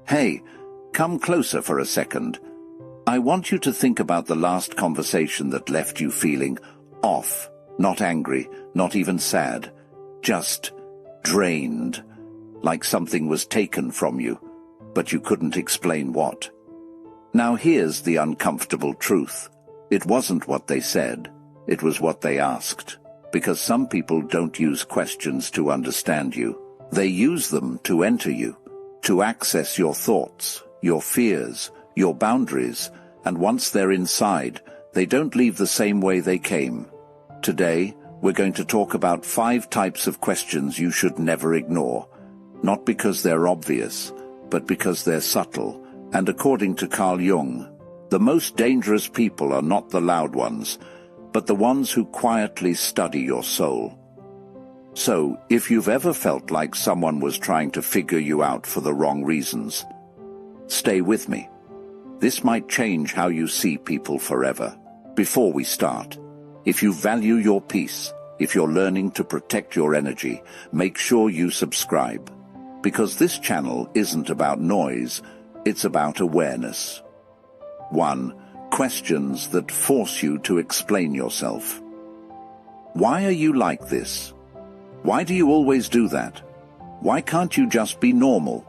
Hey, come closer for a second. I want you to think about the last conversation that left you feeling off, not angry, not even sad, just drained, like something was taken from you, but you couldn't explain what. Now here's the uncomfortable truth. It wasn't what they said, it was what they asked. Because some people don't use questions to understand you. They use them to enter you, to access your thoughts, your fears, your boundaries, and once they're inside, they don't leave the same way they came. Today, we're going to talk about 5 types of questions you should never ignore, not because they're obvious, but because they're subtle. And according to Carl Jung, the most dangerous people are not the loud ones, but the ones who quietly study your soul. So, if you've ever felt like someone was trying to figure you out for the wrong reasons, stay with me. This might change how you see people forever. Before we start, if you value your peace, if you're learning to protect your energy, make sure you subscribe. Because this channel isn't about noise, it's about awareness. 1. Questions that force you to explain yourself. Why are you like this? Why do you always do that? Why can't you just be normal?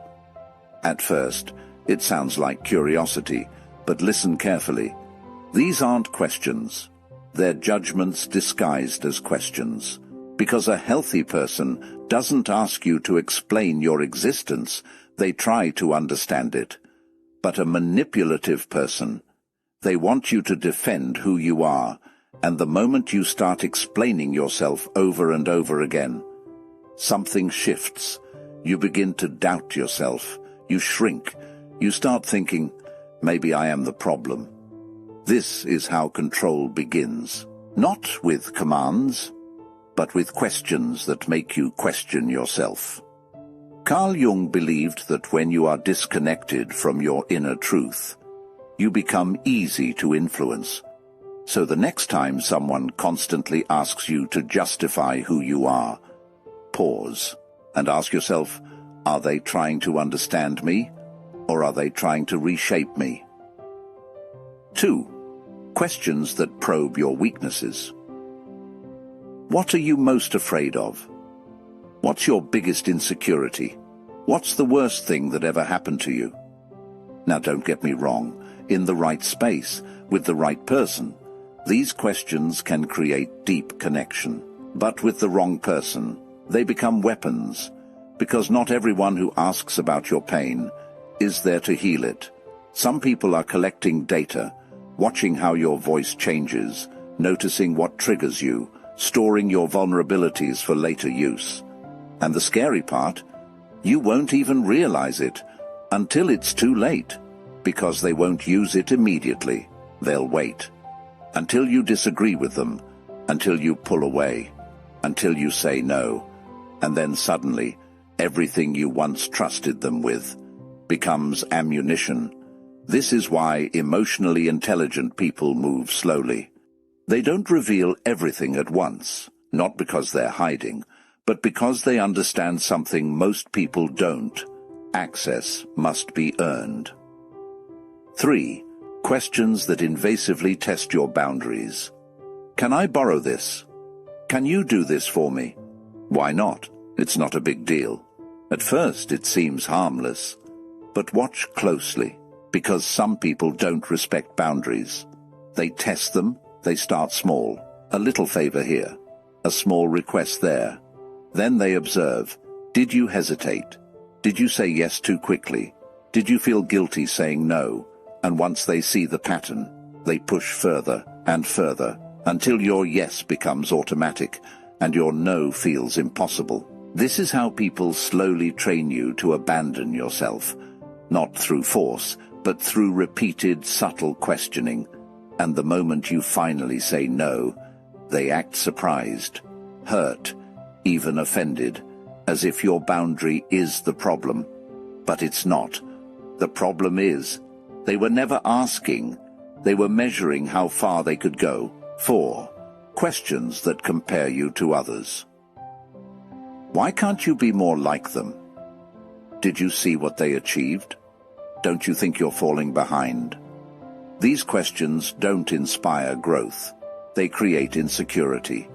At first, it sounds like curiosity, but listen carefully. These aren't questions. They're judgments disguised as questions. Because a healthy person doesn't ask you to explain your existence, they try to understand it. But a manipulative person, they want you to defend who you are, and the moment you start explaining yourself over and over again, something shifts. You begin to doubt yourself. You shrink. You start thinking, maybe I am the problem. This is how control begins. Not with commands, but with questions that make you question yourself. Carl Jung believed that when you are disconnected from your inner truth, you become easy to influence. So the next time someone constantly asks you to justify who you are, pause and ask yourself, are they trying to understand me, or are they trying to reshape me? 2. Questions that probe your weaknesses. What are you most afraid of? What's your biggest insecurity? What's the worst thing that ever happened to you? Now don't get me wrong, in the right space, with the right person, these questions can create deep connection. But with the wrong person, they become weapons, because not everyone who asks about your pain is there to heal it. Some people are collecting data, watching how your voice changes, noticing what triggers you, storing your vulnerabilities for later use. And the scary part, you won't even realize it until it's too late, because they won't use it immediately. They'll wait until you disagree with them, until you pull away, until you say no, and then suddenly everything you once trusted them with becomes ammunition. This is why emotionally intelligent people move slowly. They don't reveal everything at once, not because they're hiding, but because they understand something most people don't. Access must be earned. 3. Questions that invasively test your boundaries. Can I borrow this? Can you do this for me? Why not? It's not a big deal. At first it seems harmless. But watch closely, because some people don't respect boundaries. They test them, they start small. A little favor here, a small request there. Then they observe. Did you hesitate? Did you say yes too quickly? Did you feel guilty saying no? And once they see the pattern, they push further and further, until your yes becomes automatic and your no feels impossible. This is how people slowly train you to abandon yourself, not through force, but through repeated subtle questioning. And the moment you finally say no, they act surprised, hurt, even offended, as if your boundary is the problem. But it's not. The problem is, they were never asking, they were measuring how far they could go. 4. Questions that compare you to others. Why can't you be more like them? Did you see what they achieved? Don't you think you're falling behind? These questions don't inspire growth. They create insecurity,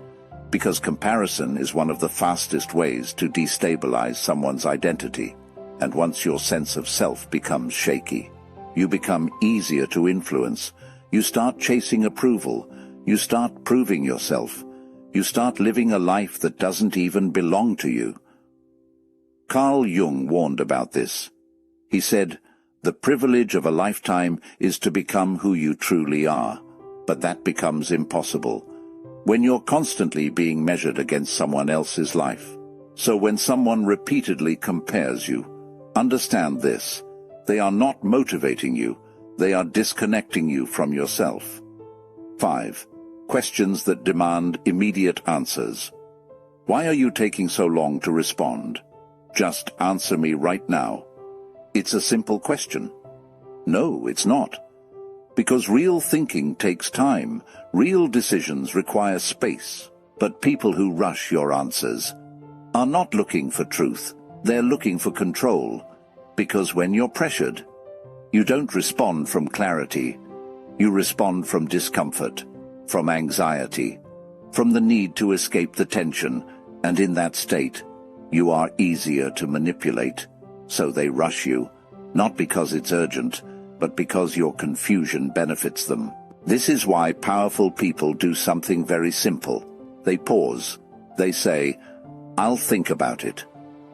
because comparison is one of the fastest ways to destabilize someone's identity. And once your sense of self becomes shaky, you become easier to influence. You start chasing approval. You start proving yourself. You start living a life that doesn't even belong to you. Carl Jung warned about this. He said, "The privilege of a lifetime is to become who you truly are." But that becomes impossible when you're constantly being measured against someone else's life. So when someone repeatedly compares you, understand this: they are not motivating you, they are disconnecting you from yourself. 5. Questions that demand immediate answers. Why are you taking so long to respond? Just answer me right now. It's a simple question. No, it's not. Because real thinking takes time, real decisions require space. But people who rush your answers are not looking for truth, they're looking for control. Because when you're pressured, you don't respond from clarity, you respond from discomfort, from anxiety, from the need to escape the tension, and in that state, you are easier to manipulate. So they rush you, not because it's urgent, but because your confusion benefits them. This is why powerful people do something very simple. They pause. They say, "I'll think about it."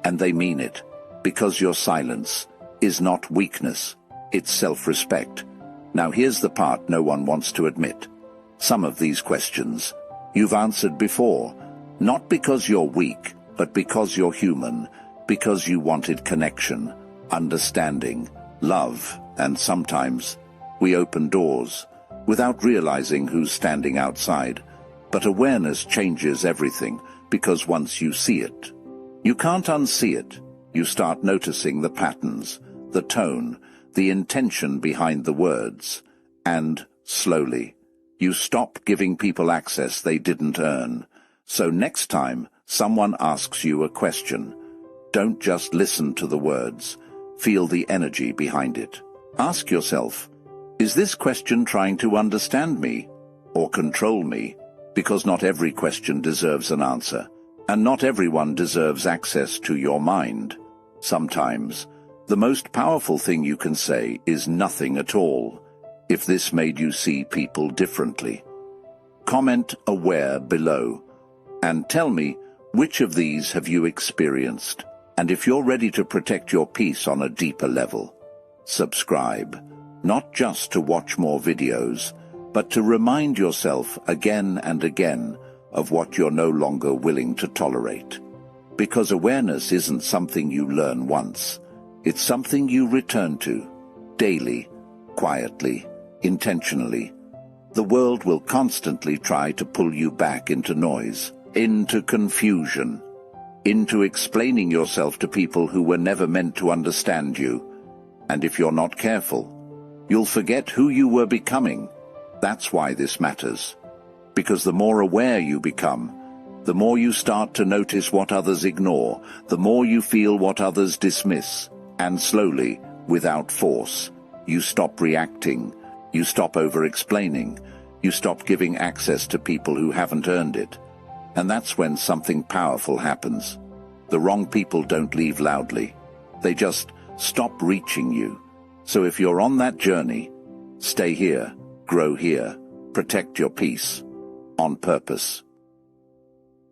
And they mean it, because your silence is not weakness, it's self-respect. Now here's the part no one wants to admit. Some of these questions you've answered before, not because you're weak, but because you're human, because you wanted connection, understanding, love, and sometimes we open doors without realizing who's standing outside. But awareness changes everything, because once you see it, you can't unsee it. You start noticing the patterns, the tone, the intention behind the words, and, slowly, you stop giving people access they didn't earn. So next time someone asks you a question, don't just listen to the words, feel the energy behind it. Ask yourself, is this question trying to understand me or control me? Because not every question deserves an answer, and not everyone deserves access to your mind. Sometimes, the most powerful thing you can say is nothing at all, if this made you see people differently. Comment "aware" below, and tell me which of these have you experienced, and if you're ready to protect your peace on a deeper level. Subscribe, not just to watch more videos, but to remind yourself again and again of what you're no longer willing to tolerate. Because awareness isn't something you learn once, it's something you return to, daily, quietly, intentionally. The world will constantly try to pull you back into noise, into confusion, into explaining yourself to people who were never meant to understand you. And if you're not careful, you'll forget who you were becoming. That's why this matters. Because the more aware you become, the more you start to notice what others ignore, the more you feel what others dismiss, and slowly, without force, you stop reacting, you stop over-explaining, you stop giving access to people who haven't earned it. And that's when something powerful happens. The wrong people don't leave loudly. They just stop reaching you. So if you're on that journey, stay here, grow here, protect your peace, on purpose.